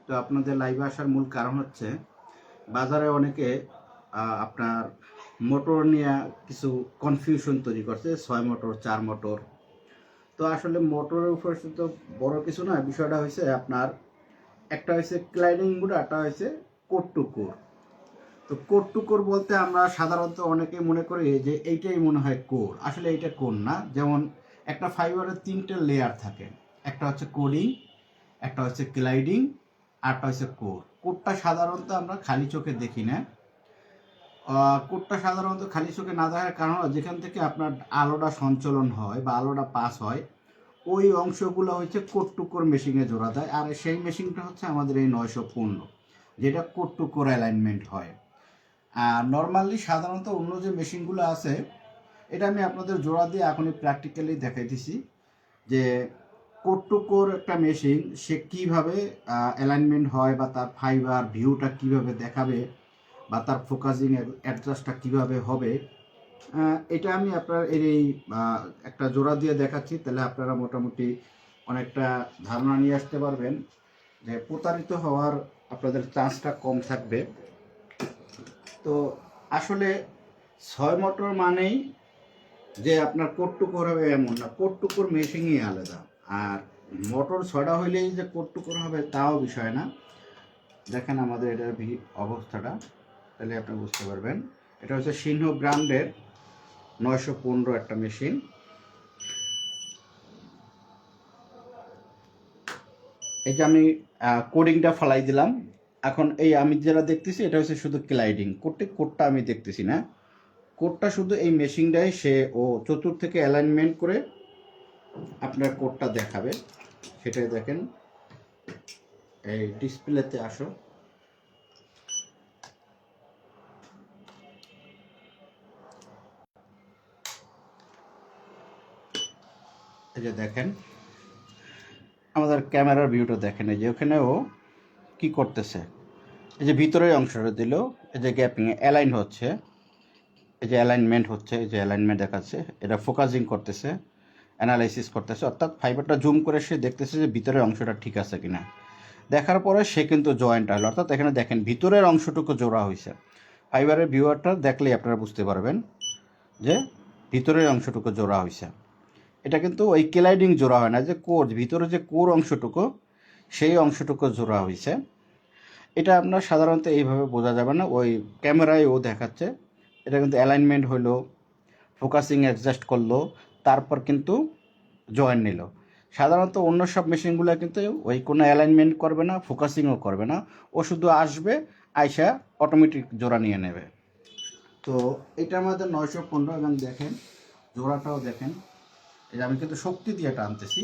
তো আপনাদের লাইভে আসার মূল কারণ হচ্ছে বাজারে অনেকে আপনার মোটর নিয়ে কিছু কনফিউশন তৈরি করছে, 6 মোটর 4 মোটর। তো আসলে মোটরের উপর তো বড় কিছু না, বিষয়টা হয়েছে আপনার একটা হয়েছে ক্লাইডিং মোড, একটা হয়েছে কোর টু কোর। তো কোর টু কোর বলতে আমরা সাধারণত অনেকে মনে করি যে এইটাই মনে হয় কোর, আসলে এইটা কোর না। যেমন একটা ফাইবারের 3টে লেয়ার থাকে, একটা হচ্ছে কোরিং, একটা হচ্ছে ক্লাইডিং, আরটা হচ্ছে কোর। কোরটা সাধারণত আমরা খালি চোখে দেখি না। কোরটা সাধারণত খালি চোখে না দেখার কারণ হলো যেখান থেকে আপনার আলোটা সঞ্চালন হয় বা আলোটা পাস হয়, ওই অংশগুলো হচ্ছে কোর টু কোর মেশিনে জোড়া দেয়। আর সেই মেশিনটা হচ্ছে আমাদের এই 915, যেটা কোর টু কোর অ্যালাইনমেন্ট হয়। আর নর্মালি সাধারণত অন্য যে মেশিনগুলো আছে, এটা আমি আপনাদের জোড়া দিয়ে এখনই প্র্যাকটিক্যালি দেখাইতেছি যে কোর টু কোর একটা মেশিন সে কীভাবে অ্যালাইনমেন্ট হয় বা তার ফাইবার ভিউটা কীভাবে দেখাবে বা তার ফোকাসিং অ্যাডজাস্টটা কীভাবে হবে, এটা আমি আপনার এই একটা জোড়া দিয়ে দেখাচ্ছি। তাহলে আপনারা মোটামুটি অনেকটা ধারণা নিয়ে আসতে পারবেন যে প্রতারিত হওয়ার আপনাদের চান্সটা কম থাকবে। তো আসলে 6 মোটর মানেই যে আপনার কোর টু কোর হবে এমন না, কোর টু কোর মেশিনই আলাদা। আর মোটর 6টা হইলেই যে কোর টু কোর হবে তাও বিষয় না। দেখেন আমাদের এটার অবস্থাটা, তাহলে আপনি বুঝতে পারবেন। এটা হচ্ছে সিংহ ব্র্যান্ডের 915 একটা মেশিন। এই যে আমি কোডিংটা ফালাই দিলাম। এখন এই আমি যেটা দেখতেছি এটা হচ্ছে শুধু ক্লাইডিং, কোডটা আমি দেখতেছি না। কোডটা শুধু এই মেশিনটাই সে ও চতুর্থ থেকে অ্যালাইনমেন্ট করে আপনার কোডটা দেখাবে। সেটাই দেখেন, এই ডিসপ্লেতে আসো। এই যে দেখেন আমাদের ক্যামেরার ভিউটা দেখেন, এই যে ওখানেও কি করতেছে, এই যে ভিতরের অংশটা দিল, এই যে গ্যাপিং অ্যালাইন হচ্ছে, এই যে অ্যালাইনমেন্ট হচ্ছে, এই যে অ্যালাইনমেন্ট দেখাচ্ছে, এটা ফোকাসিং করতেছে, অ্যানালাইসিস করতেছে, অর্থাৎ ফাইবারটা জুম করে সে দেখতেছে যে ভিতরের অংশটা ঠিক আছে কিনা। দেখার পরে সে কিন্তু জয়েন্ট হলো, অর্থাৎ এখানে দেখেন ভিতরের অংশটুকু জোড়া হয়েছে। ফাইবারের ভিউয়ারটা দেখলেই আপনারা বুঝতে পারবেন যে ভিতরের অংশটুকু জোড়া হয়েছে। এটা কিন্তু ওই ক্লাইডিং জোড়া হয় না, যে কোর ভিতরে যে কোর অংশটুকু সেই অংশটুকু জোড়া হয়েছে। এটা আপনার সাধারণত এইভাবে বোঝা যাবে না, ওই ক্যামেরায় ও দেখাচ্ছে। এটা কিন্তু অ্যালাইনমেন্ট হইলো, ফোকাসিং অ্যাডজাস্ট করলো, তারপর কিন্তু জয়েন নিল। সাধারণত অন্য সব মেশিনগুলো কিন্তু ওই কোনো অ্যালাইনমেন্ট করবে না, ফোকাসিংও করবে না, ও শুধু আসবে, আইসা অটোমেটিক জোড়া নিয়ে নেবে। তো এটা আমাদের 915 এবং দেখেন জোড়াটাও দেখেন, এই যে আমি কিন্তু শক্তি দিয়ে টানতেছি।